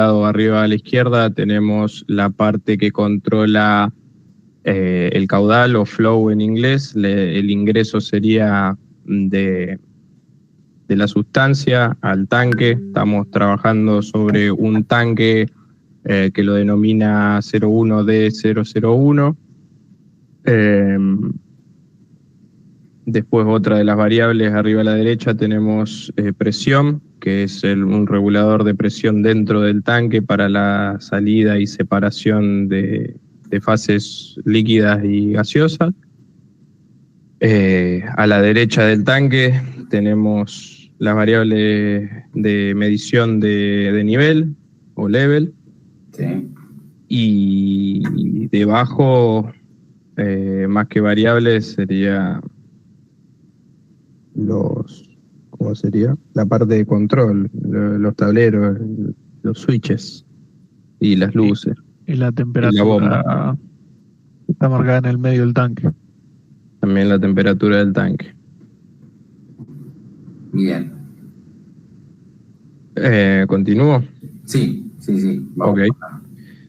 Arriba a la izquierda tenemos la parte que controla el caudal o flow en inglés. El ingreso sería de la sustancia al tanque. Estamos trabajando sobre un tanque que lo denomina 01D001. Después otra de las variables arriba a la derecha tenemos presión, que es un regulador de presión dentro del tanque para la salida y separación de fases líquidas y gaseosas. A la derecha del tanque tenemos las variables de medición de nivel o level. Sí. Y debajo, más que variables, sería ¿cómo sería? La parte de control, los tableros, los switches y las luces. Y la temperatura y la bomba. Está marcada en el medio del tanque. También la temperatura del tanque. Bien. ¿Continúo? Sí. Vamos. Ok.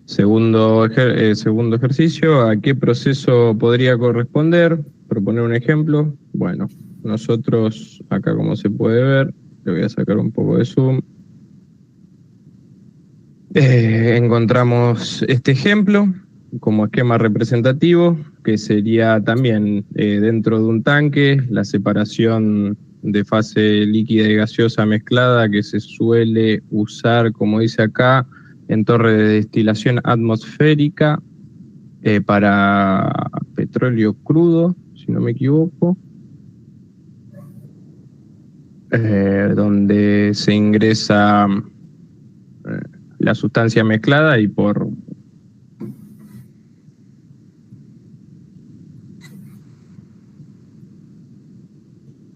Segundo ejercicio, ¿a qué proceso podría corresponder? Proponer un ejemplo. Bueno, nosotros acá, como se puede ver, le voy a sacar un poco de zoom. Encontramos este ejemplo como esquema representativo, que sería también dentro de un tanque, la separación de fase líquida y gaseosa mezclada que se suele usar, como dice acá, en torre de destilación atmosférica para petróleo crudo, si no me equivoco, donde se ingresa la sustancia mezclada y por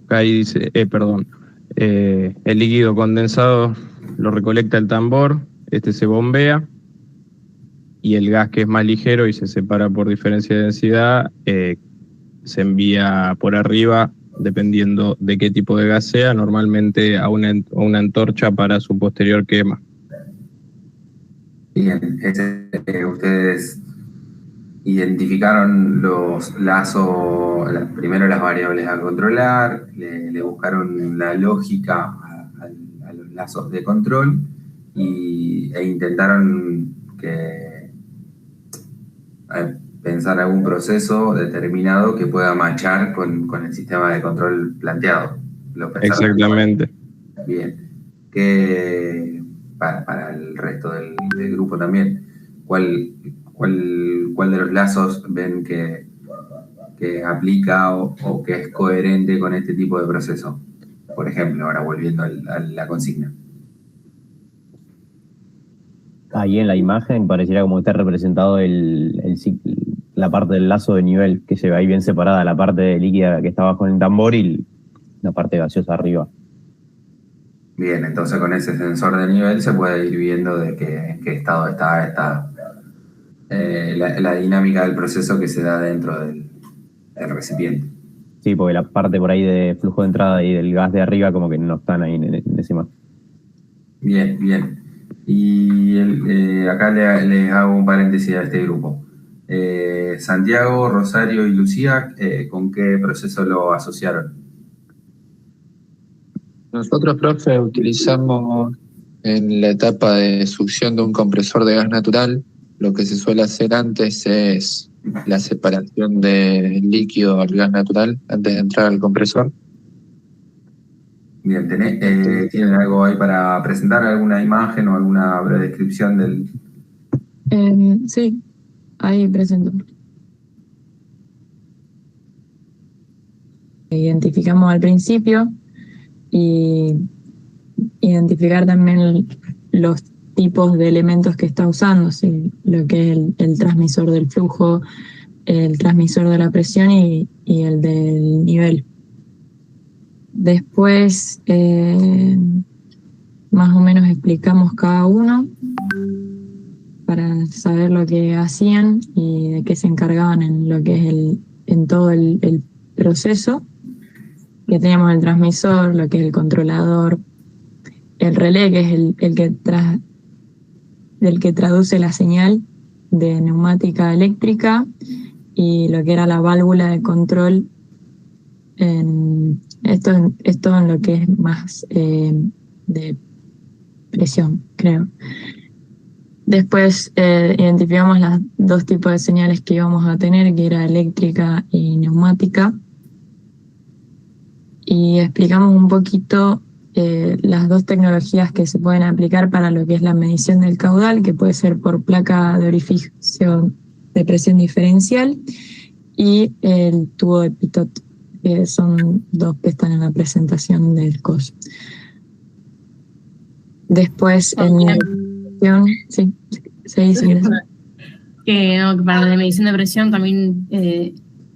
ahí dice, el líquido condensado lo recolecta el tambor, este se bombea y el gas, que es más ligero y se separa por diferencia de densidad, se envía por arriba, dependiendo de qué tipo de gas sea, normalmente a una antorcha para su posterior quema. Bien, ustedes identificaron los lazos, primero las variables a controlar, le buscaron la lógica a los lazos de control e intentaron pensar algún proceso determinado que pueda matchar con el sistema de control planteado. Exactamente. Bien. Para el resto del grupo también, ¿cuál de los lazos ven que aplica o que es coherente con este tipo de proceso? Por ejemplo, ahora volviendo a la consigna. Ahí en la imagen pareciera como que está representado la parte del lazo de nivel, que se ve ahí bien separada, la parte líquida que está bajo en el tambor y la parte gaseosa arriba. Bien, entonces con ese sensor de nivel se puede ir viendo de qué estado está la dinámica del proceso que se da dentro del recipiente. Sí, porque la parte por ahí de flujo de entrada y del gas de arriba como que no están ahí en esa imagen. Bien. Y acá les hago un paréntesis a este grupo. Santiago, Rosario y Lucía, ¿con qué proceso lo asociaron? Nosotros, profe, utilizamos en la etapa de succión de un compresor de gas natural. Lo que se suele hacer antes es la separación del líquido al gas natural antes de entrar al compresor. Bien, ¿tienen algo ahí para presentar? ¿Alguna imagen o alguna breve descripción del...? Sí, ahí presento. Identificamos al principio y identificar también los tipos de elementos que está usando, ¿sí? Lo que es el transmisor del flujo, el transmisor de la presión y el del nivel. Después, más o menos explicamos cada uno para saber lo que hacían y de qué se encargaban en lo que es en todo el proceso. Que teníamos el transmisor, lo que es el controlador, el relé, que es el que del que traduce la señal de neumática a eléctrica y lo que era la válvula de control. Esto en lo que es más de presión, creo. Después identificamos los dos tipos de señales que íbamos a tener, que era eléctrica y neumática. Y explicamos un poquito las dos tecnologías que se pueden aplicar para lo que es la medición del caudal, que puede ser por placa de orificación de presión diferencial, y el tubo de Pitot, que son dos que están en la presentación del COS. Después, sí, se dice que para la medición de presión también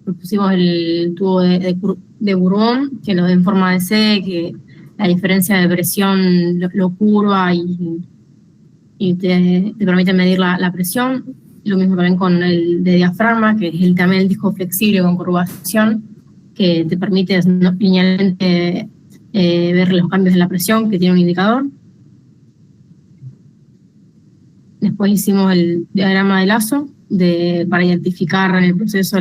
propusimos el tubo de Bourbon, que lo da en forma de C, que la diferencia de presión lo curva y te permite medir la presión. Lo mismo también con el de diafragma, que es también el disco flexible con curvación, que te permite linealmente ver los cambios de la presión, que tiene un indicador. Después hicimos el diagrama de lazo para identificar en el proceso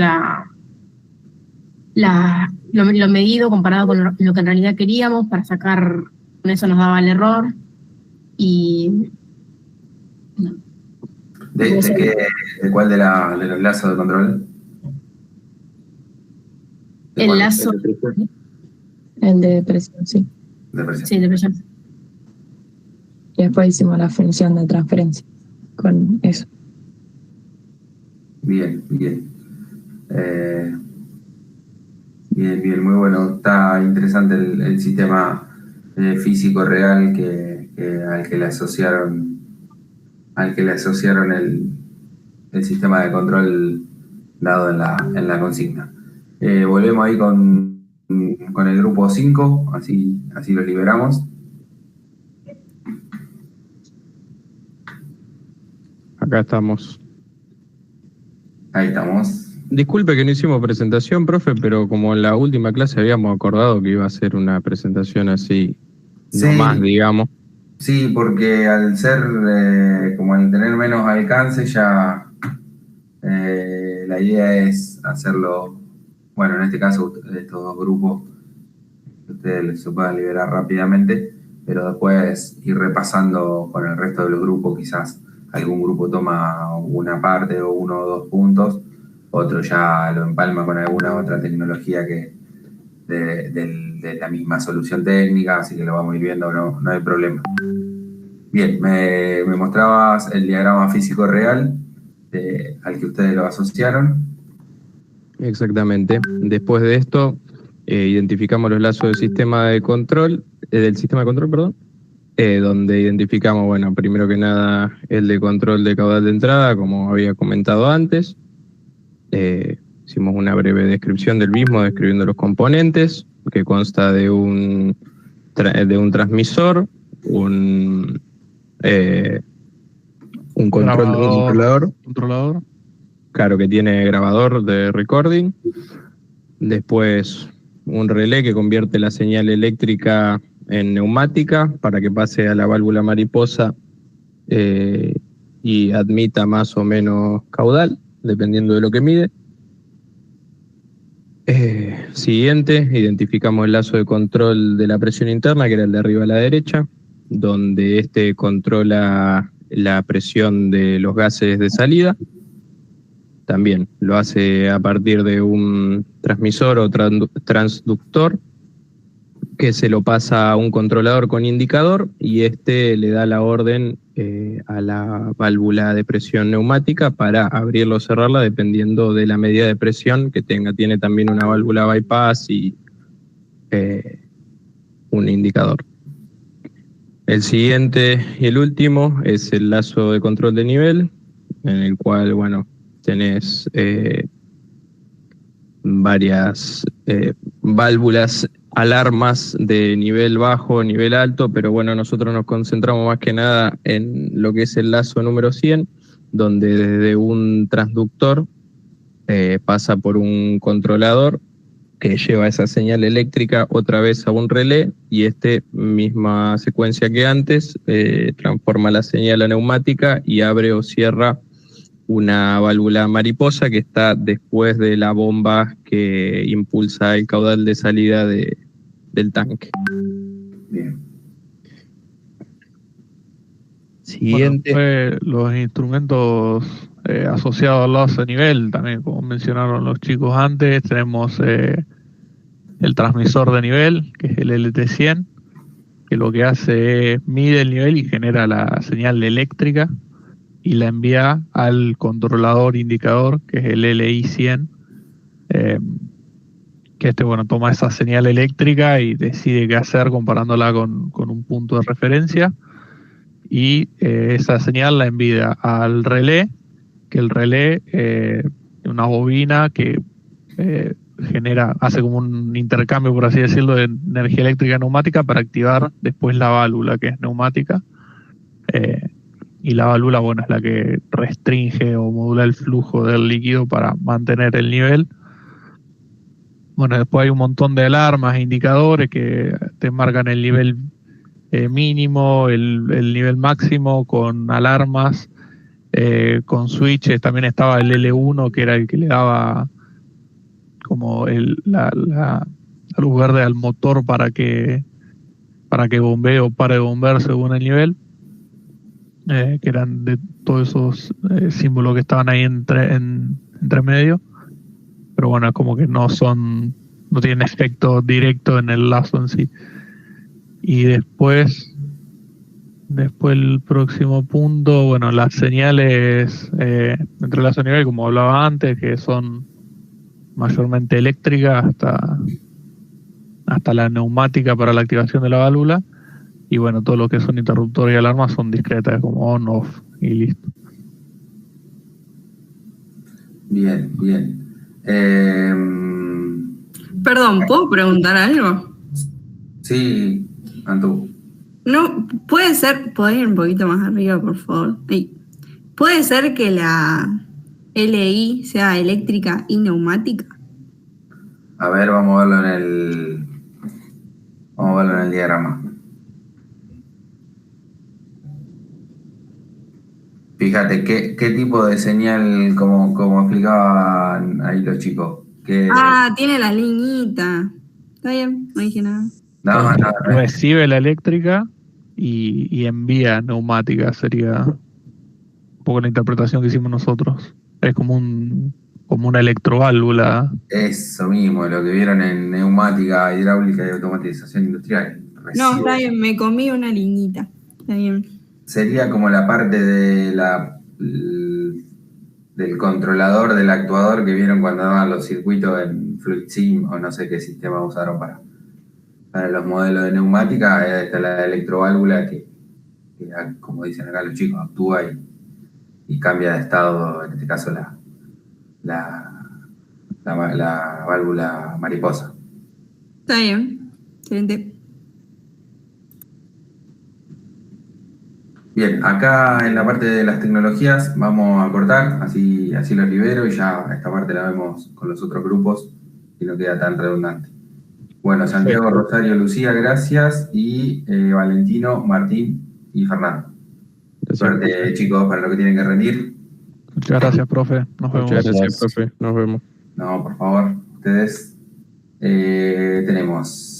lo medido comparado con lo que en realidad queríamos, para sacar, con eso nos daba el error. Y ¿De cuál de los lazos de control? El lazo. el de presión, sí. De presión. Sí, de presión. Y después hicimos la función de transferencia con eso. Bien. Bien, muy bueno. Está interesante el sistema físico real al que le asociaron el sistema de control dado en la consigna. Volvemos ahí con el grupo 5, así lo liberamos. Acá estamos. Ahí estamos. Disculpe que no hicimos presentación, profe, pero como en la última clase habíamos acordado que iba a ser una presentación así, Sí. no más, digamos. Sí, porque al ser, como al tener menos alcance, ya la idea es hacerlo, bueno, en este caso, estos dos grupos, que ustedes se puedan liberar rápidamente, pero después ir repasando con el resto de los grupos. Quizás algún grupo toma una parte o uno o dos puntos, otro ya lo empalma con alguna otra tecnología que de la misma solución técnica, así que lo vamos a ir viendo, no hay problema. Bien, me mostrabas el diagrama físico real al que ustedes lo asociaron. Exactamente. Después de esto, identificamos los lazos del sistema de control, donde identificamos, bueno, primero que nada el de control de caudal de entrada, como había comentado antes. Hicimos una breve descripción del mismo, describiendo los componentes, que consta de un transmisor, un controlador, claro, que tiene grabador de recording. Después un relé que convierte la señal eléctrica en neumática para que pase a la válvula mariposa y admita más o menos caudal, dependiendo de lo que mide. Siguiente, identificamos el lazo de control de la presión interna, que era el de arriba a la derecha, donde este controla la presión de los gases de salida. También lo hace a partir de un transmisor o transductor, que se lo pasa a un controlador con indicador, y este le da la orden a la válvula de presión neumática para abrirla o cerrarla dependiendo de la medida de presión que tenga. Tiene también una válvula bypass y un indicador. El siguiente y el último es el lazo de control de nivel, en el cual, bueno, tenés varias válvulas, alarmas de nivel bajo, nivel alto, pero bueno, nosotros nos concentramos más que nada en lo que es el lazo número 100, donde desde un transductor pasa por un controlador que lleva esa señal eléctrica otra vez a un relé, y misma secuencia que antes, transforma la señal a neumática y abre o cierra una válvula mariposa que está después de la bomba que impulsa el caudal de salida del tanque. Bien. Siguiente. Bueno, los instrumentos asociados al lazo de nivel, también como mencionaron los chicos antes, tenemos el transmisor de nivel, que es el LT100, que lo que hace es mide el nivel y genera la señal eléctrica y la envía al controlador indicador, que es el LI100, que toma esa señal eléctrica y decide qué hacer comparándola con un punto de referencia, y esa señal la envía al relé, que el relé una bobina que hace como un intercambio, por así decirlo, de energía eléctrica neumática para activar después la válvula, que es neumática. Y la válvula, es la que restringe o modula el flujo del líquido para mantener el nivel. Después hay un montón de alarmas e indicadores que te marcan el nivel mínimo, el nivel máximo, con alarmas, con switches. También estaba el L1, que era el que le daba como la luz verde al motor para que bombee o pare de bombear según el nivel, que eran de todos esos símbolos que estaban ahí entre medio. Pero es como que no tienen efecto directo en el lazo en sí. Y después el próximo punto, las señales entre lazo y nivel, como hablaba antes, que son mayormente eléctricas hasta la neumática para la activación de la válvula, y todo lo que son interruptores y alarmas son discretas, como on, off y listo. Bien, bien. Perdón, ¿puedo preguntar algo? Sí, Antú. No, puede ser, ¿podés ir un poquito más arriba, por favor? Ahí. ¿Puede ser que la LI sea eléctrica y neumática? A ver, vamos a verlo en el diagrama. Fíjate, ¿qué tipo de señal, como explicaban ahí los chicos? Tiene la liñita. Está bien, no dije nada. No. Recibe la eléctrica y envía neumática, sería un poco la interpretación que hicimos nosotros. Es como una electroválvula. Eso mismo, lo que vieron en neumática, hidráulica y automatización industrial. No, está bien, me comí una liñita. Está bien. Sería como la parte del controlador, del actuador que vieron cuando daban los circuitos en FluidSim, o no sé qué sistema usaron para los modelos de neumática. Está la electroválvula que, como dicen acá los chicos, actúa y cambia de estado, en este caso la válvula mariposa. Está bien, excelente. Bien, acá en la parte de las tecnologías vamos a cortar, así los libero, y ya esta parte la vemos con los otros grupos y no queda tan redundante. Bueno, Santiago, Rosario, Lucía, gracias, y Valentino, Martín y Fernando. Suerte, chicos, para lo que tienen que rendir. Muchas gracias, profe. Nos vemos. Muchas gracias, profe. Nos vemos. No, por favor, ustedes. Tenemos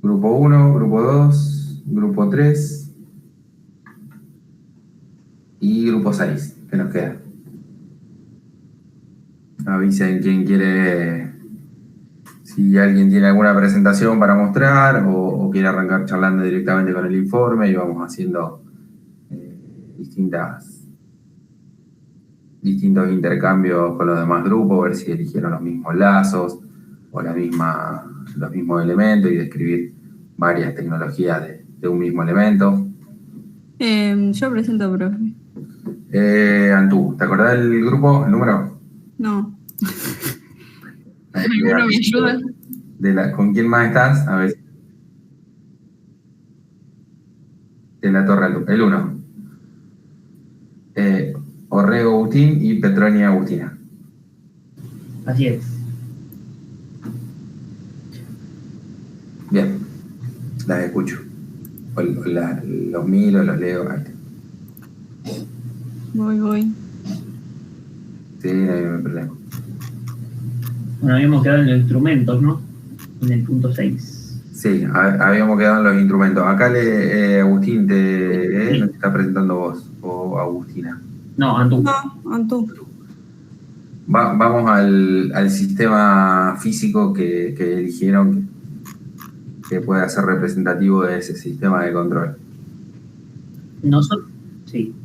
grupo 1, grupo 2, grupo 3 y grupo 6, que nos queda. Avisen quién quiere, si alguien tiene alguna presentación para mostrar o quiere arrancar charlando directamente con el informe, y vamos haciendo distintos intercambios con los demás grupos, ver si eligieron los mismos lazos o los mismos elementos, y describir varias tecnologías de un mismo elemento. Yo presento, profe. Antú, ¿te acordás del grupo, el número? No. ¿Alguno me ayuda? ¿Con quién más estás? A ver. De la Torre Antú, el 1. Orrego Agustín y Petronia Agustina. Así es. Bien, las escucho. Los miro, los leo. Ahí. Voy. Sí, no hay problema. Bueno, habíamos quedado en los instrumentos, ¿no? En el punto 6. Sí, habíamos quedado en los instrumentos. Acá Agustín te está presentando vos, o Agustina. No, Antú. No, Antú. Vamos al sistema físico que eligieron que pueda ser representativo de ese sistema de control. Nosotros, sí.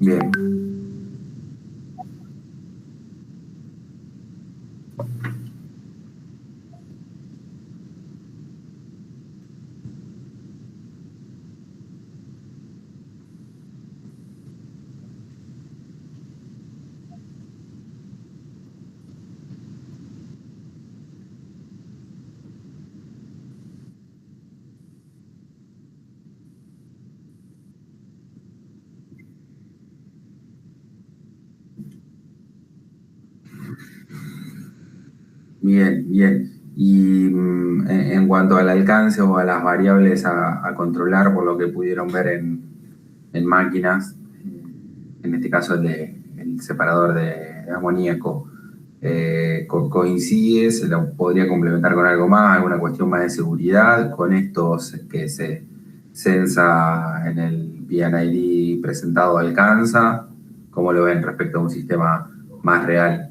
Bien. Bien, bien. Y en cuanto al alcance o a las variables a controlar, por lo que pudieron ver en máquinas, en este caso el separador de amoníaco, coincide, se lo podría complementar con algo más, alguna cuestión más de seguridad, con estos que se censa en el PNID presentado alcanza. ¿Cómo lo ven respecto a un sistema más real?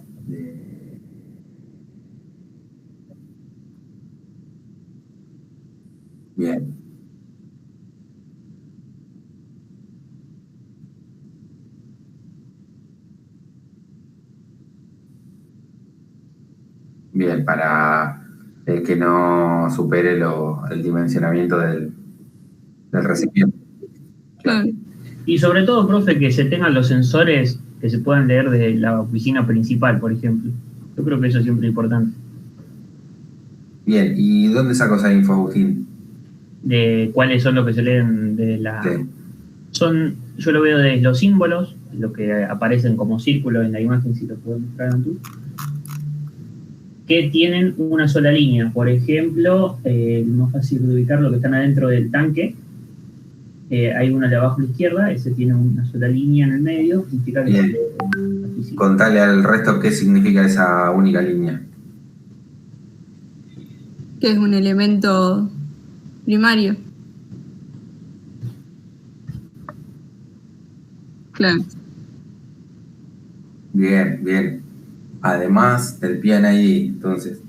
Bien. Bien, para que no supere el dimensionamiento del recipiente. Claro. Y sobre todo, profe, que se tengan los sensores que se puedan leer desde la oficina principal, por ejemplo. Yo creo que eso es siempre importante. Bien, ¿y dónde sacó esa info, Agustín? De cuáles son los que se leen de la... Sí. Yo lo veo de los símbolos, lo que aparecen como círculos en la imagen, si lo puedo mostrar en tú, que tienen una sola línea. Por ejemplo, más fácil de ubicar lo que están adentro del tanque. Hay uno de abajo a la izquierda, ese tiene una sola línea en el medio. Significa que contale al resto qué significa esa única línea. Que es un elemento primario. Claro. Bien, bien. Además del PNID, entonces,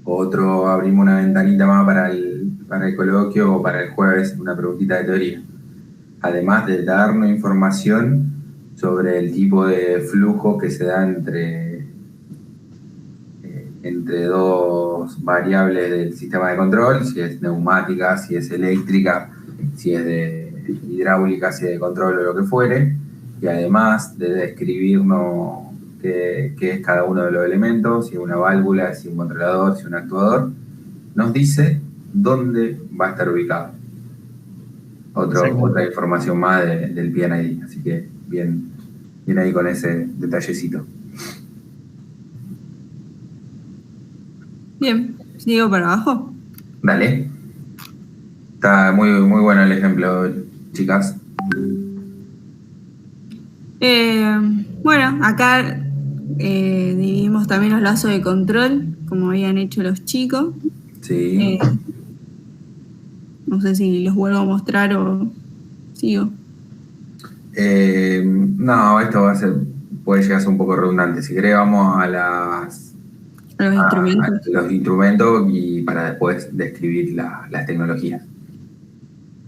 abrimos una ventanita más para el coloquio o para el jueves, una preguntita de teoría. Además de darnos información sobre el tipo de flujo que se da entre dos variables del sistema de control, si es neumática, si es eléctrica, si es de hidráulica, si es de control o lo que fuere, y además de describirnos qué es cada uno de los elementos, si es una válvula, si es un controlador, si es un actuador, nos dice dónde va a estar ubicado. Otra información más del PNID, así que bien ahí con ese detallecito. Bien, ¿sigo para abajo? Dale. Está muy, muy bueno el ejemplo, chicas. Bueno, acá dividimos también los lazos de control, como habían hecho los chicos. Sí. No sé si los vuelvo a mostrar o sigo. No, esto puede llegar a ser un poco redundante. Si querés, vamos a los instrumentos. A los instrumentos y para después describir las tecnologías.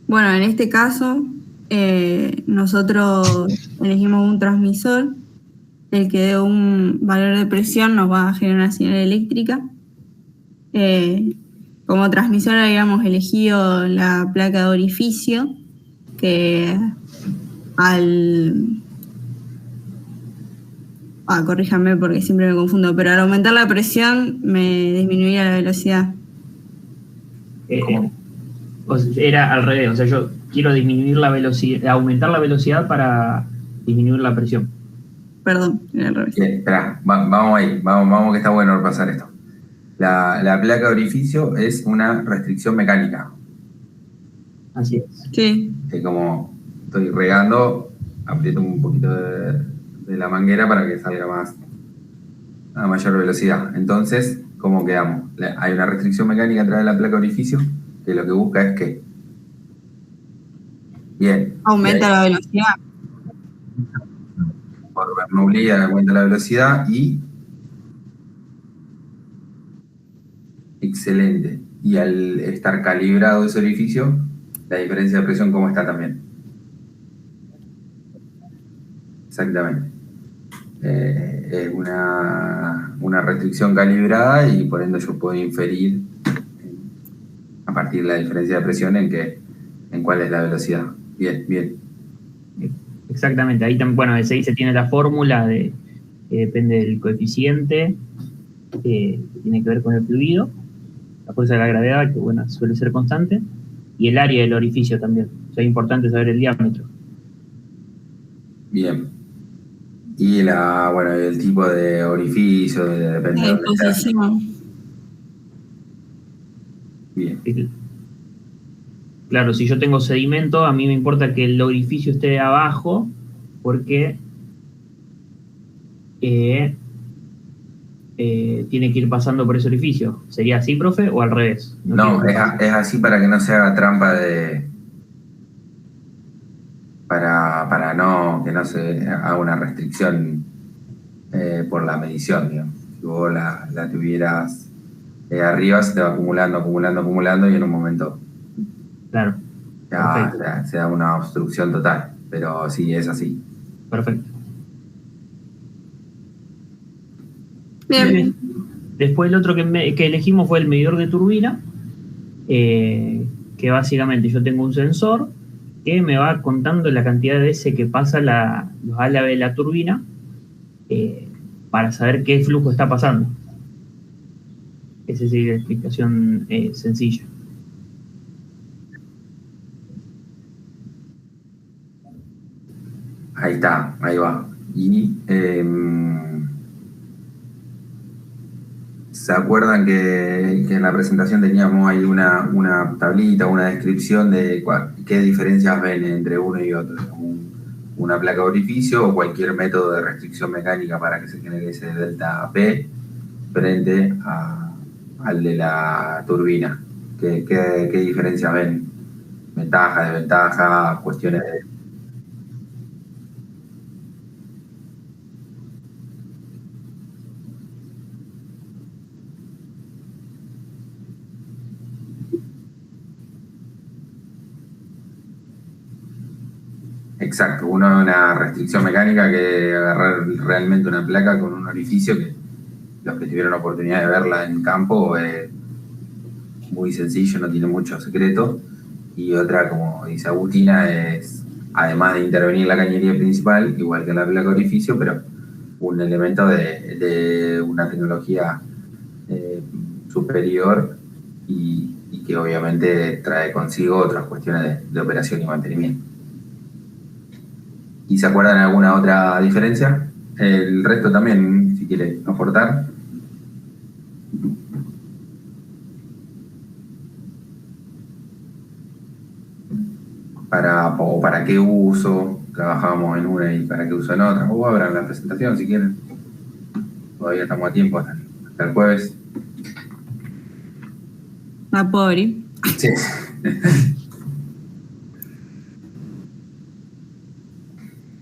Bueno, en este caso, nosotros elegimos un transmisor, el que de un valor de presión nos va a generar una señal eléctrica. Como transmisor habíamos elegido la placa de orificio, que corríjame porque siempre me confundo, pero al aumentar la presión me disminuía la velocidad. Era al revés, o sea, yo quiero disminuir la velocidad, aumentar la velocidad para disminuir la presión. Perdón, era al revés. Bien, espera, vamos ahí, vamos que está bueno repasar esto. La placa de orificio es una restricción mecánica. Así es. Sí. Es como estoy regando, aprieto un poquito de la manguera para que salga más a mayor velocidad. Entonces, ¿cómo quedamos? Hay una restricción mecánica a través de la placa de orificio que lo que busca es que bien. Aumenta la velocidad. Por Bernoulli aumenta la velocidad y excelente. Y al estar calibrado ese orificio, la diferencia de presión, ¿cómo está también? Exactamente. Es una restricción calibrada y por ende yo puedo inferir a partir de la diferencia de presión en cuál es la velocidad. Bien, bien. Exactamente, ahí también, bueno, se tiene la fórmula de que depende del coeficiente que tiene que ver con el fluido, la fuerza de la gravedad, que bueno, suele ser constante, y el área del orificio también. O sea, es importante saber el diámetro. Bien. Y el tipo de orificio, depende de dónde está. Bien. Claro, si yo tengo sedimento, a mí me importa que el orificio esté abajo, porque tiene que ir pasando por ese orificio. ¿Sería así, profe, o al revés? No, es así para que no se haga trampa que no se haga una restricción por la medición, digamos. Si vos la tuvieras arriba, se te va acumulando y en un momento claro, ya se da una obstrucción total, pero sí, es así. Perfecto. Bien. Después el otro que elegimos fue el medidor de turbina, que básicamente yo tengo un sensor que me va contando la cantidad de veces que pasa los álabes de la turbina para saber qué flujo está pasando. Esa es la explicación sencilla. Ahí está, ahí va. Y ¿se acuerdan que en la presentación teníamos ahí una tablita, una descripción de qué diferencias ven entre uno y otro? Una placa de orificio o cualquier método de restricción mecánica para que se genere ese delta P frente al de la turbina. ¿Qué diferencias ven? Ventaja, desventaja, cuestiones de... Exacto, una restricción mecánica que agarrar realmente una placa con un orificio que los que tuvieron la oportunidad de verla en campo es muy sencillo, no tiene mucho secreto. Y otra, como dice Agustina, es además de intervenir la cañería principal, igual que la placa de orificio, pero un elemento de una tecnología superior y que obviamente trae consigo otras cuestiones de operación y mantenimiento. ¿Y se acuerdan de alguna otra diferencia? El resto también, si quiere aportar. ¿Para qué uso? Trabajamos en una y para qué uso en otra. O abran la presentación si quieren. Todavía estamos a tiempo hasta el jueves. ¿La puedo abrir? Sí.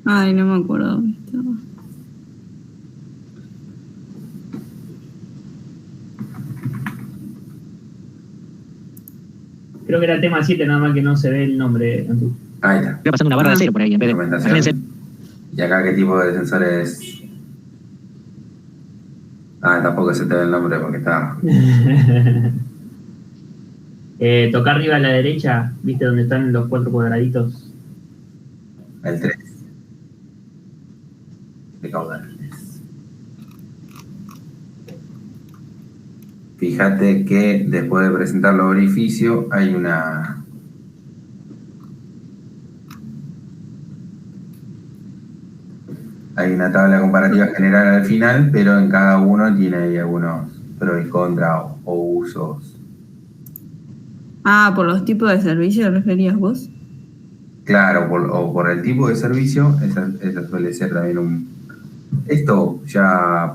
Ay, no me acuerdo dónde estaba. Creo que era el tema 7, nada más que no se ve el nombre. Ahí está. Voy pasando una barra de cero por ahí en vez de... ¿Y acá qué tipo de sensores? Tampoco se te ve el nombre porque está... Toca arriba a la derecha, ¿viste dónde están los 4 cuadraditos? El 3. De caudales. Fíjate que después de presentar los orificios hay una... hay una tabla comparativa general al final, pero en cada uno tiene ahí algunos pros y contras o usos. Ah, por los tipos de servicios referías vos. Claro, o por el tipo de servicio, esa suele ser también un... Esto ya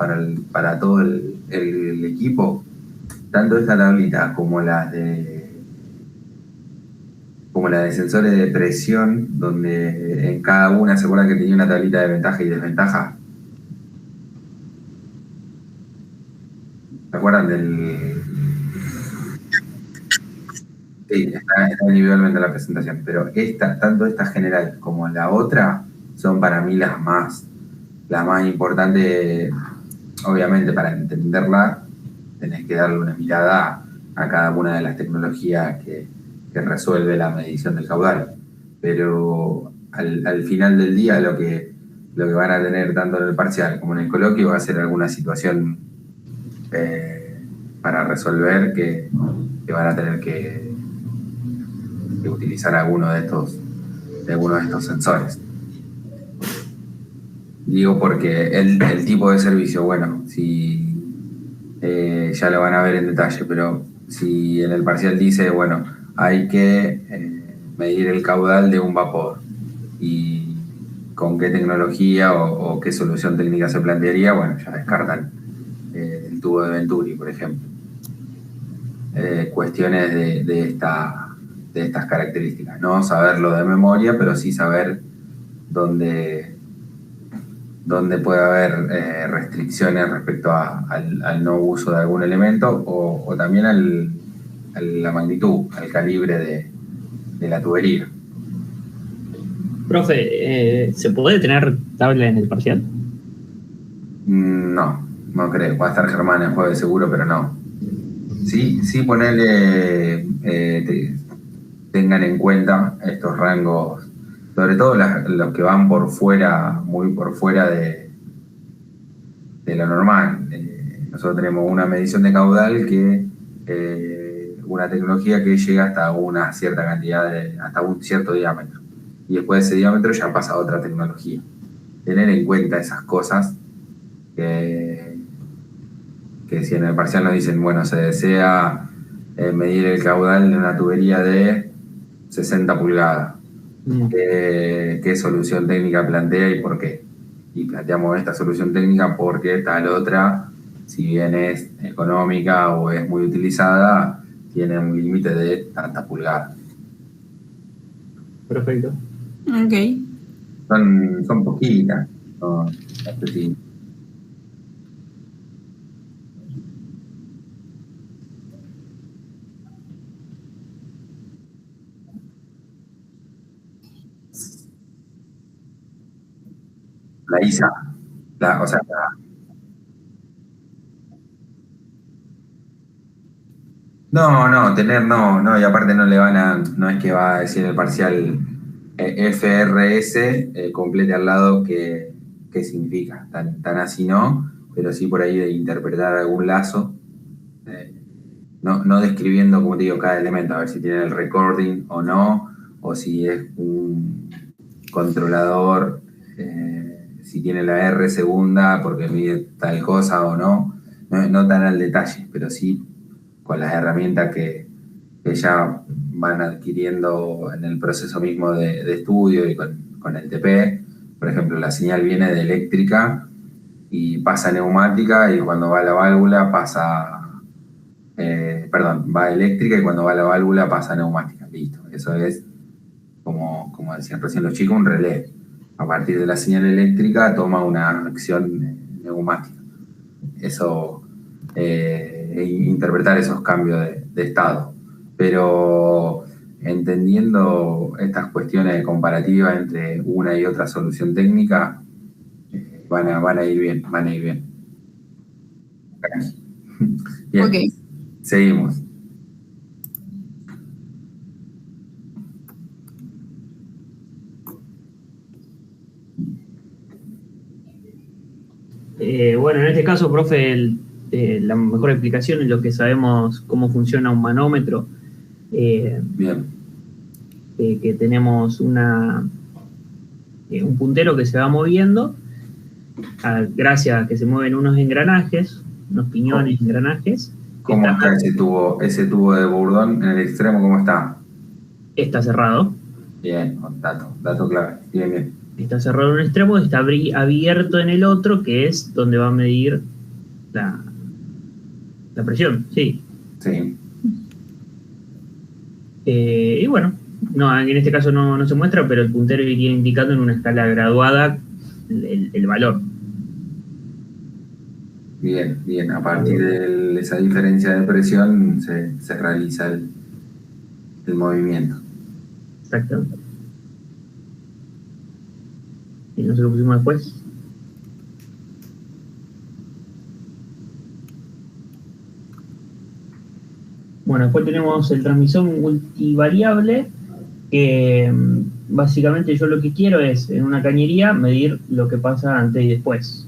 para todo el equipo, tanto esta tablita como la de sensores de presión, donde en cada una se acuerda que tenía una tablita de ventaja y desventaja. ¿Se acuerdan del...? Sí, está individualmente en la presentación, pero tanto esta general como la otra son para mí las más importantes. Obviamente, para entenderla tenés que darle una mirada a cada una de las tecnologías que resuelve la medición del caudal, pero al final del día lo que van a tener tanto en el parcial como en el coloquio va a ser alguna situación para resolver que van a tener que utilizar alguno de estos sensores. Digo porque el tipo de servicio, bueno, si ya lo van a ver en detalle, pero si en el parcial dice, bueno, hay que medir el caudal de un vapor y con qué tecnología o qué solución técnica se plantearía, bueno, ya descartan el tubo de Venturi, por ejemplo. Cuestiones de estas características. No saberlo de memoria, pero sí saber dónde puede haber restricciones respecto al no uso de algún elemento o también a la magnitud, al calibre de la tubería. Profe, ¿se puede tener tabla en el parcial? No creo. Va a estar Germán el jueves seguro, pero no. Sí, ponerle, tengan en cuenta estos rangos, sobre todo los que van por fuera, muy por fuera de lo normal. Nosotros tenemos una medición de caudal una tecnología que llega hasta una cierta cantidad, hasta un cierto diámetro. Y después de ese diámetro ya pasa a otra tecnología. Tener en cuenta esas cosas que si en el parcial nos dicen, bueno, se desea medir el caudal de una tubería de 60 pulgadas. ¿Qué solución técnica plantea y por qué? Y planteamos esta solución técnica porque tal otra, si bien es económica o es muy utilizada, tiene un límite de tantas pulgadas. Perfecto. Ok. Son poquitas. No sé si... La ISA, no, y aparte no es que va a decir el parcial FRS, complete al lado qué significa, tan así no, pero sí por ahí de interpretar algún lazo, no describiendo, como te digo, cada elemento, a ver si tiene el recording o no, o si es un controlador, si tiene la R segunda porque mide tal cosa o no tan al detalle, pero sí con las herramientas que ya van adquiriendo en el proceso mismo de estudio y con el TP. Por ejemplo, la señal viene de eléctrica y pasa a neumática, y cuando va a la válvula va eléctrica y cuando va a la válvula pasa a neumática. Listo, eso es, como decían recién los chicos, un relé. A partir de la señal eléctrica toma una acción neumática. Eso, interpretar esos cambios de estado. Pero entendiendo estas cuestiones de comparativa entre una y otra solución técnica, van a ir bien. Bien, Ok. seguimos. Bueno, en este caso, profe, la mejor explicación es lo que sabemos cómo funciona un manómetro. Bien. Que tenemos un puntero que se va moviendo gracias a que se mueven unos engranajes, unos piñones, engranajes. ¿Cómo está ese tubo de Bourdon en el extremo? ¿Cómo está? Está cerrado. Bien, dato clave. Bien. Está cerrado en un extremo, está abierto en el otro, que es donde va a medir la presión, sí. Sí. Y bueno, no, en este caso no se muestra, pero el puntero iría indicando en una escala graduada el valor. Bien. A partir de esa diferencia de presión se realiza el movimiento. Exactamente. Y no se lo pusimos después. Bueno, después tenemos el transmisor multivariable, que básicamente yo lo que quiero es, en una cañería, medir lo que pasa antes y después.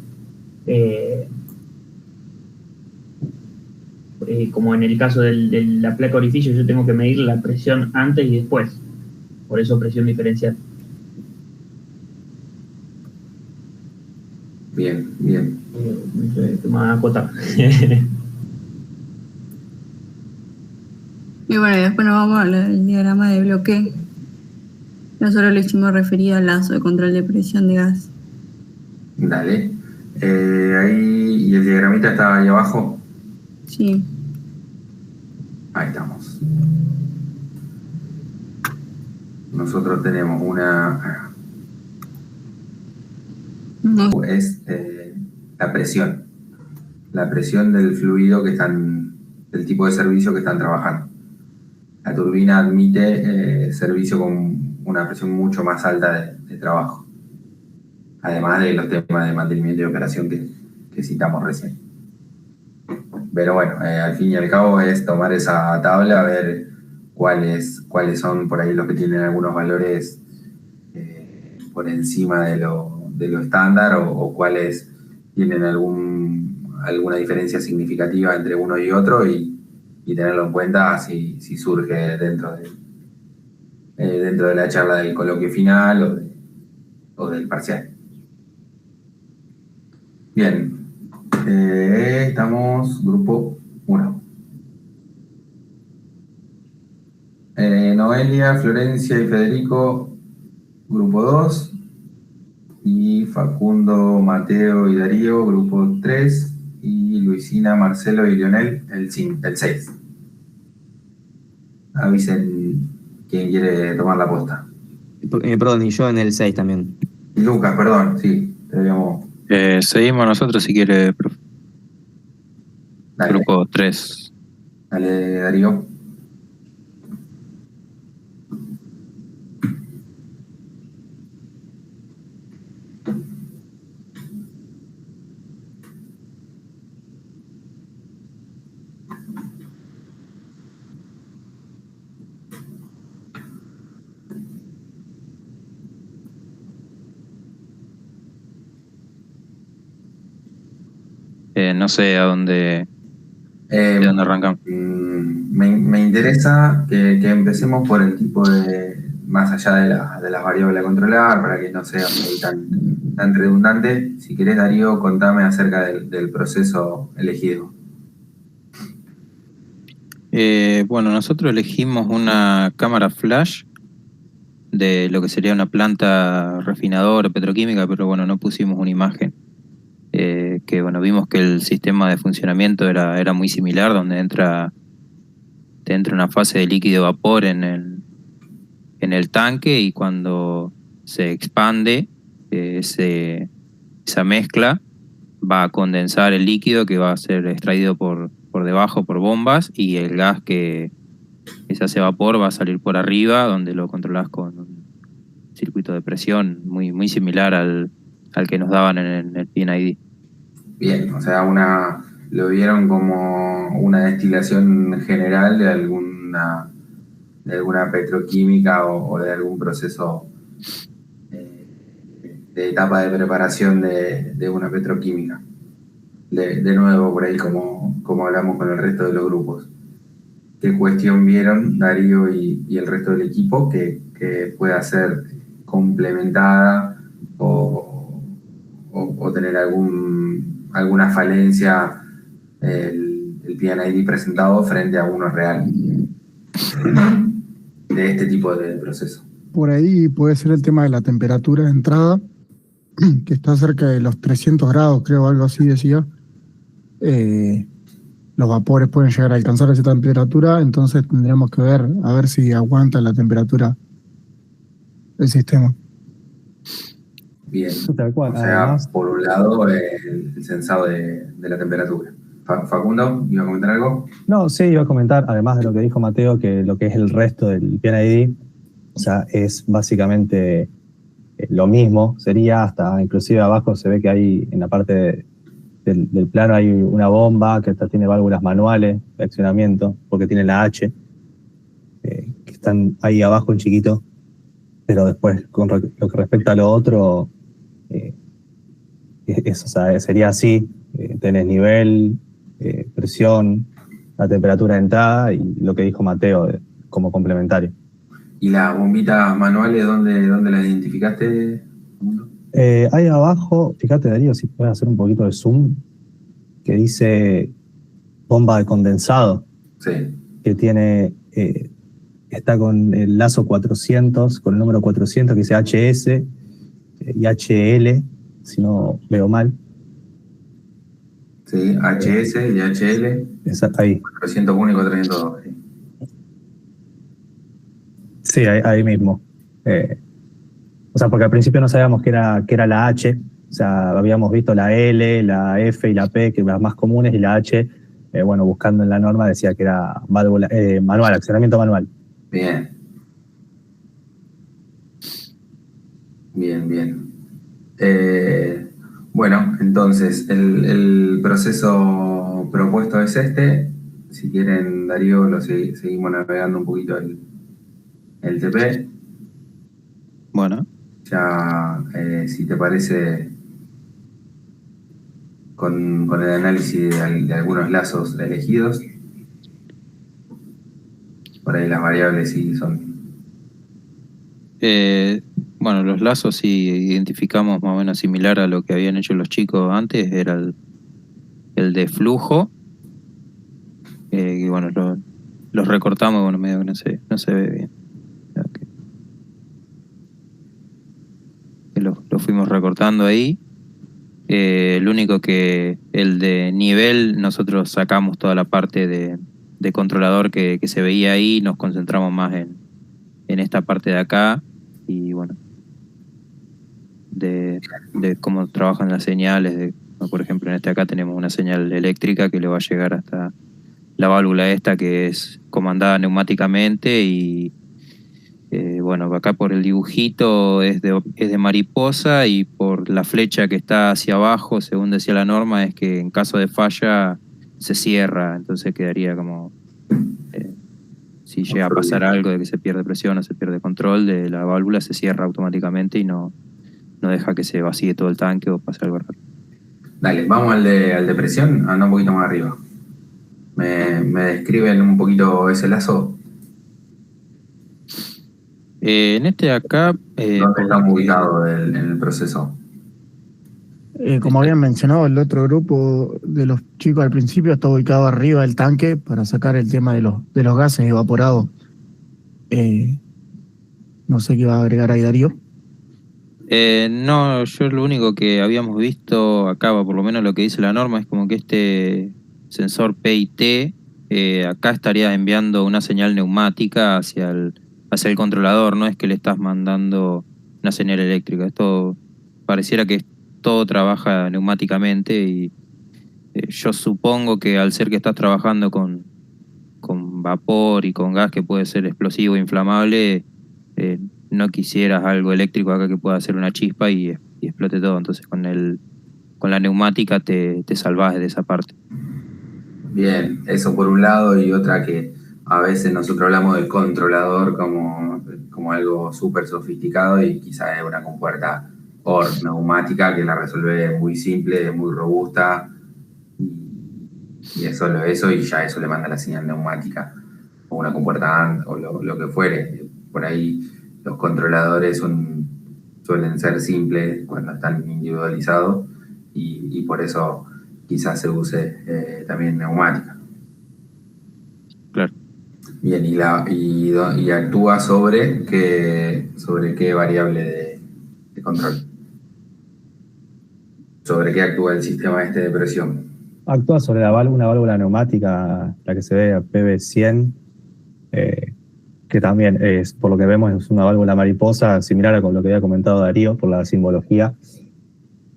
Como en el caso de la placa orificio, yo tengo que medir la presión antes y después. Por eso presión diferencial. Bien. Más acotar. Y bueno, después nos vamos al diagrama de bloque. Nosotros le hicimos referida al lazo de control de presión de gas. Dale. Ahí, ¿y el diagramita está ahí abajo? Sí. Ahí estamos. Nosotros tenemos una... No. Es la presión. La presión del fluido del tipo de servicio que están trabajando. La turbina admite servicio con una presión mucho más alta de trabajo. Además de los temas de mantenimiento y operación que citamos recién. Pero bueno, al fin y al cabo es tomar esa tabla, a ver cuáles son por ahí los que tienen algunos valores por encima de lo estándar o cuáles tienen alguna diferencia significativa entre uno y otro y tenerlo en cuenta si surge dentro de la charla del coloquio final o del parcial. Bien, estamos grupo 1. Noelia, Florencia y Federico, grupo 2. Y Facundo, Mateo y Darío, grupo 3. Y Luisina, Marcelo y Lionel, el 6. Avisen quién quiere tomar la posta. Perdón, y yo en el 6 también. Y Lucas, perdón, sí, te habíamos... Seguimos nosotros si quiere, profe. Dale. Grupo 3. Dale, Darío. No sé de dónde arrancamos. Me interesa que empecemos por el tipo más allá de las variables a controlar, para que no sea tan redundante. Si querés, Darío, contame acerca del proceso elegido. Bueno, nosotros elegimos una cámara flash de lo que sería una planta refinadora petroquímica, pero bueno, no pusimos una imagen. Que bueno, vimos que el sistema de funcionamiento era muy similar, donde te entra una fase de líquido-vapor en el tanque, y cuando se expande esa mezcla va a condensar el líquido, que va a ser extraído por debajo por bombas, y el gas que se hace vapor va a salir por arriba, donde lo controlás con un circuito de presión muy similar al que nos daban en el PNID. Bien, o sea, lo vieron como una destilación general de alguna petroquímica o de algún proceso de etapa de preparación de una petroquímica. De nuevo, por ahí como hablamos con el resto de los grupos. ¿Qué cuestión vieron Darío y el resto del equipo que pueda ser complementada o o tener alguna falencia el PNID presentado frente a uno real de este tipo de proceso. Por ahí puede ser el tema de la temperatura de entrada, que está cerca de los 300 grados, creo, algo así decía. Los vapores pueden llegar a alcanzar esa temperatura, entonces tendríamos que ver, a ver si aguanta la temperatura del sistema. Bien, Tal cual. o sea, Además, por un lado el sensado de la temperatura. Facundo, ¿iba a comentar algo? no, sí, iba a comentar, además de lo que dijo Mateo, que lo que es el resto del PNID, o sea, es básicamente lo mismo, sería hasta, inclusive abajo se ve que hay, en la parte del plano hay una bomba que tiene válvulas manuales de accionamiento, porque tiene la H, que están ahí abajo en chiquito, pero después, con lo que respecta a lo otro, o sea, sería así, tenés nivel, presión, la temperatura de entrada y lo que dijo Mateo como complementario. ¿Y las bombitas manuales dónde las identificaste? Ahí abajo, fíjate Darío, si puedes hacer un poquito de zoom, que dice bomba de condensado, Sí. que tiene, está con el lazo 400, con el número 400 que dice HS y HL, si no veo mal. Sí, HS y HL. Exacto, ahí. 401 y 402. Sí. Sí, ahí mismo. O sea, porque al principio no sabíamos que era la H, o sea, habíamos visto la L, la F y la P, que eran las más comunes, y la H, bueno, buscando en la norma decía que era válvula, manual, accionamiento manual. Bien. Bien. Bueno, entonces, el proceso propuesto es este. Si quieren, Darío, seguimos navegando un poquito el TP. Bueno. Ya, si te parece, con el análisis de algunos lazos elegidos. Por ahí las variables sí son. Bueno, los lazos sí identificamos más o menos similar a lo que habían hecho los chicos antes, era el de flujo. Y bueno, los recortamos, bueno, medio que no se ve bien. Okay. Lo fuimos recortando ahí. El único que el de nivel, nosotros sacamos toda la parte de controlador que se veía ahí, nos concentramos más en esta parte de acá y bueno, de cómo trabajan las señales. Por ejemplo, en este acá tenemos una señal eléctrica que le va a llegar hasta la válvula esta, que es comandada neumáticamente, y bueno, acá por el dibujito es de mariposa, y por la flecha que está hacia abajo, según decía la norma, es que en caso de falla se cierra, entonces quedaría como si llega a pasar algo de que se pierde presión o se pierde control de la válvula, se cierra automáticamente y no deja que se vacíe todo el tanque o pase algo raro. Dale, vamos al de presión, anda un poquito más arriba. ¿Me describen un poquito ese lazo? En este de acá... ¿Dónde estamos ubicados en el proceso? Como habían mencionado, el otro grupo de los chicos al principio está ubicado arriba del tanque para sacar el tema de los gases evaporados. No sé qué va a agregar ahí Darío. No, yo lo único que habíamos visto acá, por lo menos lo que dice la norma, es como que este sensor PIT acá estaría enviando una señal neumática hacia el controlador, no es que le estás mandando una señal eléctrica. Esto pareciera que todo trabaja neumáticamente, y yo supongo que al ser que estás trabajando con vapor y con gas que puede ser explosivo e inflamable, no quisieras algo eléctrico acá que pueda hacer una chispa y explote todo. Entonces con la neumática te salvás de esa parte. Bien, eso por un lado, y otra que a veces nosotros hablamos del controlador como algo súper sofisticado, y quizás es una compuerta OR neumática que la resuelve muy simple, muy robusta, y eso y ya eso le manda la señal neumática, o una compuerta AND o lo que fuere. Por ahí los controladores son suelen ser simples cuando están individualizados y por eso quizás se use también neumática. Claro. Bien, y actúa sobre qué variable de control. ¿Sobre qué actúa el sistema de presión? Actúa sobre una válvula neumática, la que se ve PB100, que también es, por lo que vemos, es una válvula mariposa, similar a con lo que había comentado Darío, por la simbología,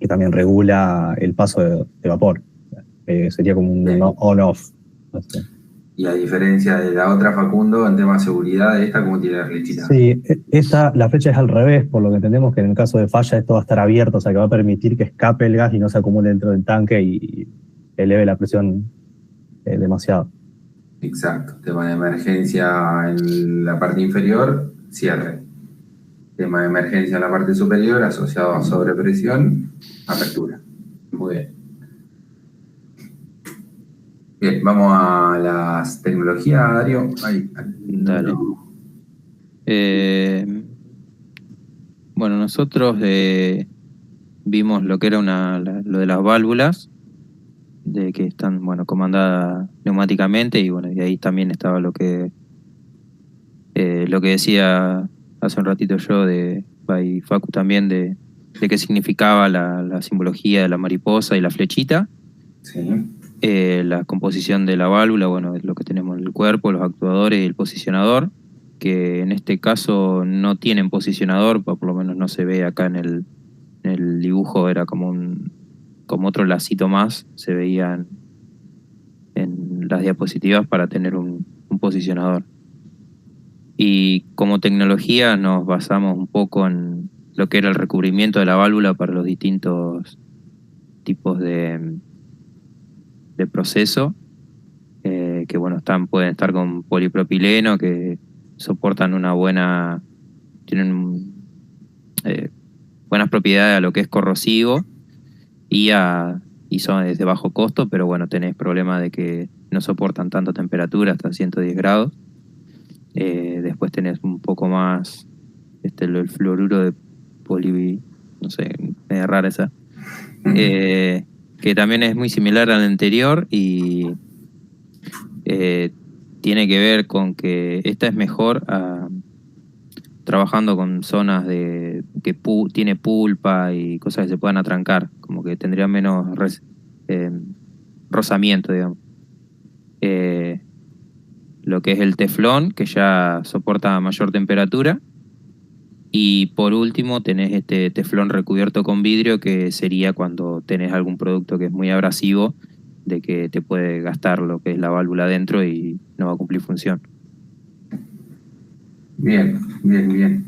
que también regula el paso de vapor. Sería como un on-off. Y a diferencia de la otra, Facundo, en tema de seguridad, ¿esta cómo tiene la flechita? Sí, la flecha es al revés, por lo que entendemos que en el caso de falla esto va a estar abierto, o sea que va a permitir que escape el gas y no se acumule dentro del tanque y eleve la presión demasiado. Exacto. Tema de emergencia en la parte inferior, cierre. Tema de emergencia en la parte superior, asociado a sobrepresión, apertura. Muy bien. Bien, vamos a las tecnologías, Darío. Dale. Bueno, nosotros vimos lo que era lo de las válvulas, de que están, bueno, comandadas neumáticamente, y bueno, y ahí también estaba lo que decía hace un ratito yo y Facu también, de qué significaba la simbología de la mariposa y la flechita. Sí. La composición de la válvula, bueno, es lo que tenemos en el cuerpo, los actuadores y el posicionador, que en este caso no tienen posicionador, por lo menos no se ve acá en el dibujo, era como otro lacito más, se veía en las diapositivas para tener un posicionador. Y como tecnología nos basamos un poco en lo que era el recubrimiento de la válvula para los distintos tipos de proceso, que bueno, pueden estar con polipropileno, que soportan tienen buenas propiedades a lo que es corrosivo y son de bajo costo, pero bueno, tenés problemas de que no soportan tanta temperatura, hasta 110 grados. Después tenés un poco más el fluoruro de no sé, media rara esa, que también es muy similar al anterior y tiene que ver con que esta es mejor trabajando con zonas que tiene pulpa y cosas que se puedan atrancar, como que tendría menos rozamiento, digamos. Lo que es el teflón, que ya soporta mayor temperatura. Y por último tenés este teflón recubierto con vidrio, que sería cuando tenés algún producto que es muy abrasivo, de que te puede gastar lo que es la válvula adentro y no va a cumplir función. Bien, bien, bien.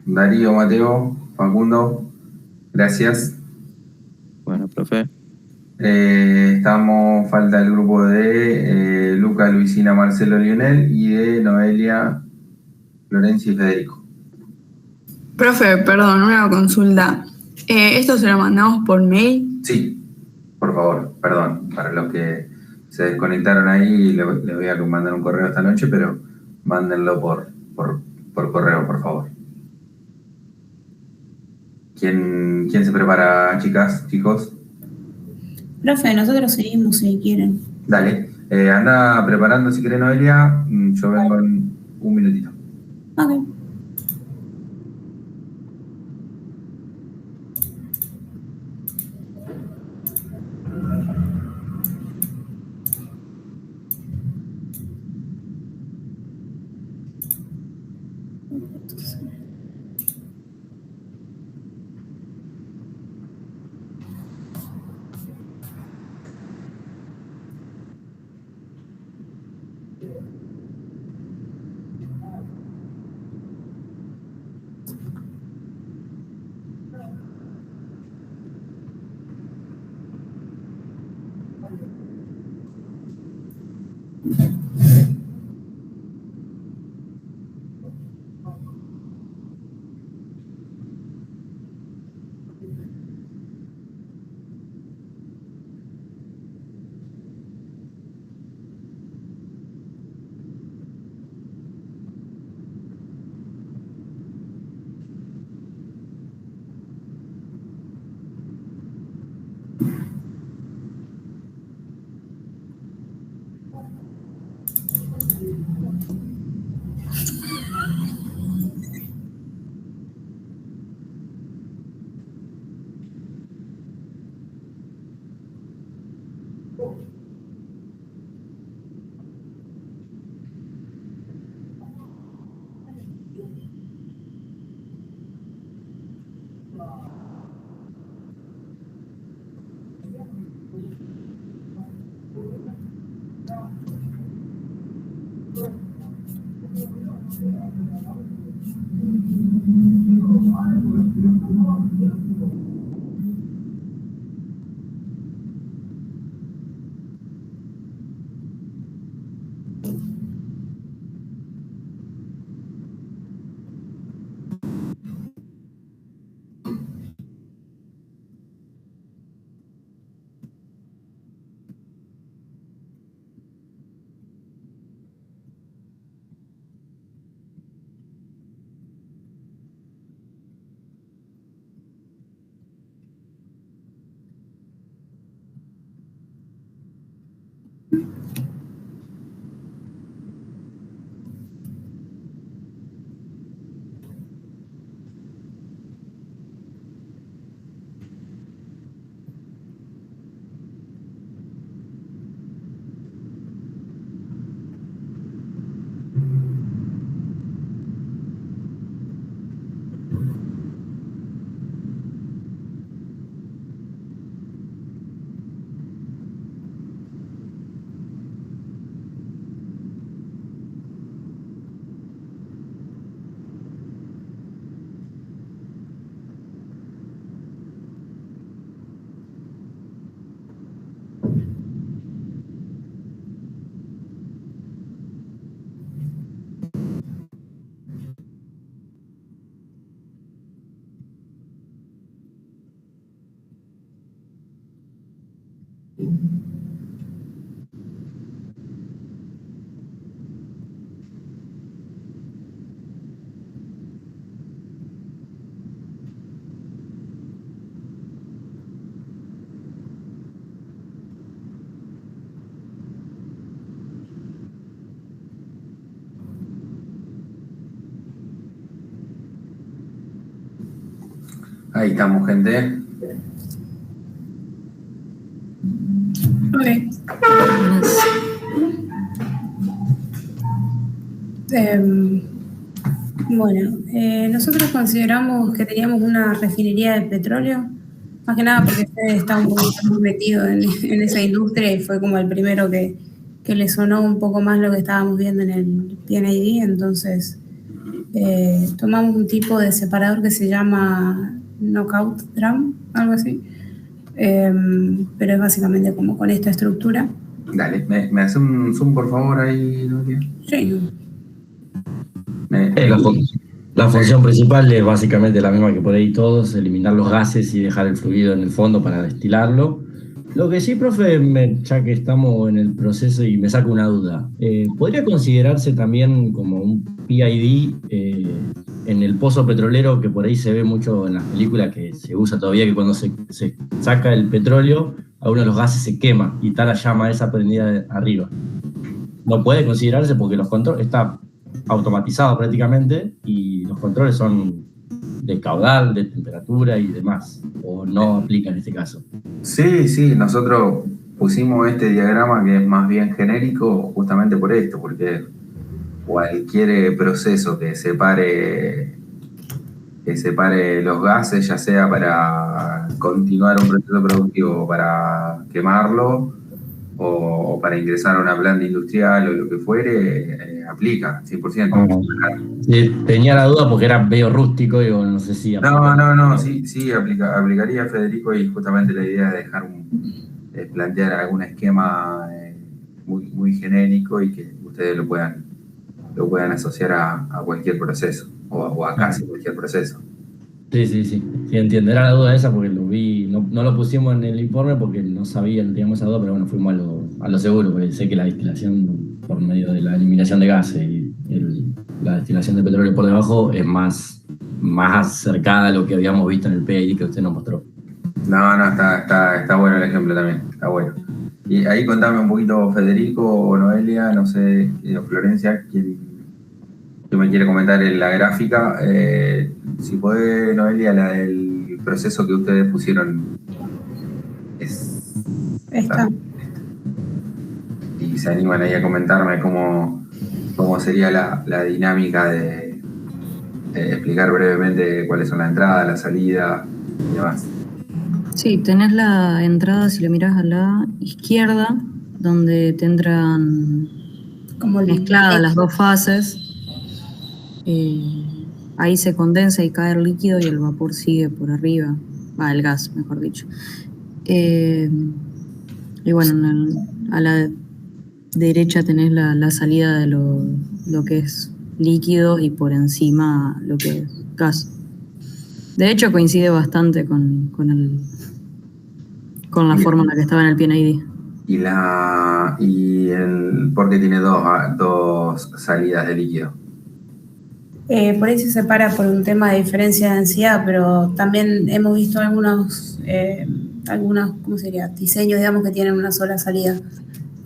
Darío, Mateo, Facundo, gracias. Bueno, profe. Falta el grupo de Luca, Luisina, Marcelo, Lionel y de Noelia, Florencia y Federico. Profe, perdón, una consulta. ¿Esto se lo mandamos por mail? Sí, por favor, perdón. Para los que se desconectaron ahí, les voy a mandar un correo esta noche, pero mándenlo por correo, por favor. ¿Quién se prepara, chicas, chicos? Profe, nosotros seguimos si quieren. Dale, anda preparando si querés, Noelia. Yo vengo en un minutito. Ok. Ahí estamos, gente. Ok. Bueno, nosotros consideramos que teníamos una refinería de petróleo, más que nada porque usted está un poco más metido en esa industria y fue como el primero que le sonó un poco más lo que estábamos viendo en el PNID, entonces tomamos un tipo de separador que se llama Knockout Drum, algo así, pero es básicamente como con esta estructura. Dale, ¿me hace un zoom por favor ahí, Nuria? Sí. La función principal es básicamente la misma que por ahí todos, eliminar los gases y dejar el fluido en el fondo para destilarlo. Lo que sí, profe, ya que estamos en el proceso y me saca una duda, ¿podría considerarse también como un PID en el pozo petrolero, que por ahí se ve mucho en las películas que se usa todavía, que cuando se saca el petróleo, a uno de los gases se quema y está la llama esa prendida arriba? No puede considerarse porque los controles está automatizado prácticamente y los controles son de caudal, de temperatura y demás, o no aplica en este caso. Sí, nosotros pusimos este diagrama que es más bien genérico justamente por esto, porque cualquier proceso que separe los gases, ya sea para continuar un proceso productivo o para quemarlo, o para ingresar a una planta industrial o lo que fuere, aplica 100%. Sí, tenía la duda porque era medio rústico y no sé si aplica. No, sí, aplicaría, Federico, y justamente la idea es dejar plantear algún esquema muy genérico y que ustedes lo puedan asociar a cualquier proceso o a casi cualquier proceso. Sí, entiendo. Era la duda esa porque lo vi, no lo pusimos en el informe porque no teníamos esa duda, pero bueno, fuimos a lo seguro, porque sé que la destilación por medio de la eliminación de gases y la destilación de petróleo por debajo es más acercada a lo que habíamos visto en el PID que usted nos mostró. No, está bueno el ejemplo también, está bueno. Y ahí contame un poquito, Federico o Noelia, no sé, o Florencia, ¿quién me quiere comentar en la gráfica? Si puede, Noelia, la del proceso que ustedes pusieron. Está. Y se animan ahí a comentarme cómo sería la dinámica de explicar brevemente cuáles son la entrada, la salida y demás. Sí, tenés la entrada, si lo mirás a la izquierda, donde tendrán Como mezcladas las dos fases. Ahí se condensa y cae el líquido y el vapor sigue por arriba. El gas, mejor dicho. Y bueno, a la derecha tenés la salida de lo que es líquido y por encima lo que es gas. De hecho, coincide bastante con la forma en la que estaba en el PNID. ¿Por qué tiene dos salidas de líquido? Por ahí se separa por un tema de diferencia de densidad, pero también hemos visto algunos ¿cómo sería? Diseños, digamos, que tienen una sola salida.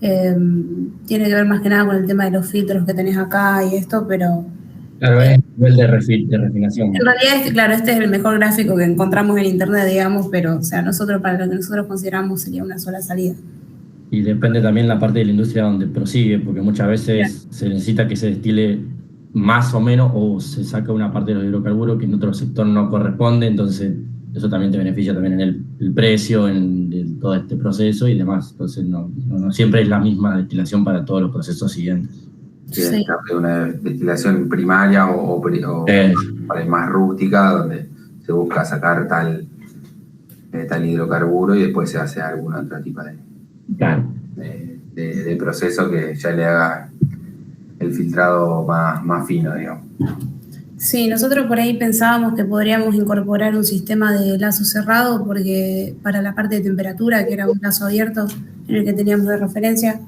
Tiene que ver más que nada con el tema de los filtros que tenés acá y esto, pero... Claro, es nivel de refinación. En realidad, claro, este es el mejor gráfico que encontramos en internet, digamos, pero, o sea, para lo que nosotros consideramos sería una sola salida. Y depende también la parte de la industria donde prosigue, porque muchas veces se necesita que se destile más o menos, o se saca una parte de los hidrocarburos que en otro sector no corresponde, entonces eso también te beneficia también en el precio, en todo este proceso y demás. Entonces no siempre es la misma destilación para todos los procesos siguientes. Sí. Una destilación primaria o más rústica, donde se busca sacar tal hidrocarburo y después se hace algún otro tipo de proceso que ya le haga el filtrado más fino, digamos. Sí, nosotros por ahí pensábamos que podríamos incorporar un sistema de lazo cerrado, porque para la parte de temperatura, que era un lazo abierto en el que teníamos de referencia,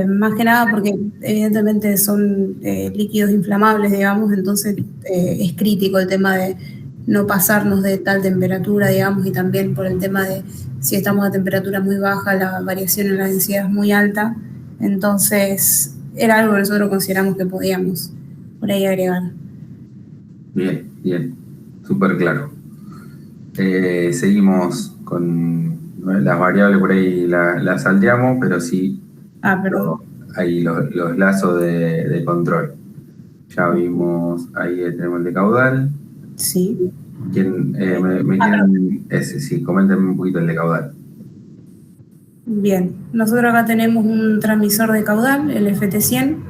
más que nada porque evidentemente son líquidos inflamables, digamos, entonces es crítico el tema de no pasarnos de tal temperatura, digamos, y también por el tema de si estamos a temperatura muy baja, la variación en la densidad es muy alta, entonces era algo que nosotros consideramos que podíamos por ahí agregar. Bien, súper claro. Seguimos con las variables, por ahí las salteamos, pero sí. Perdón. Ahí los lazos de control. Ya vimos, ahí tenemos el de caudal. Sí. Coméntenme un poquito el de caudal. Bien, nosotros acá tenemos un transmisor de caudal, el FT100,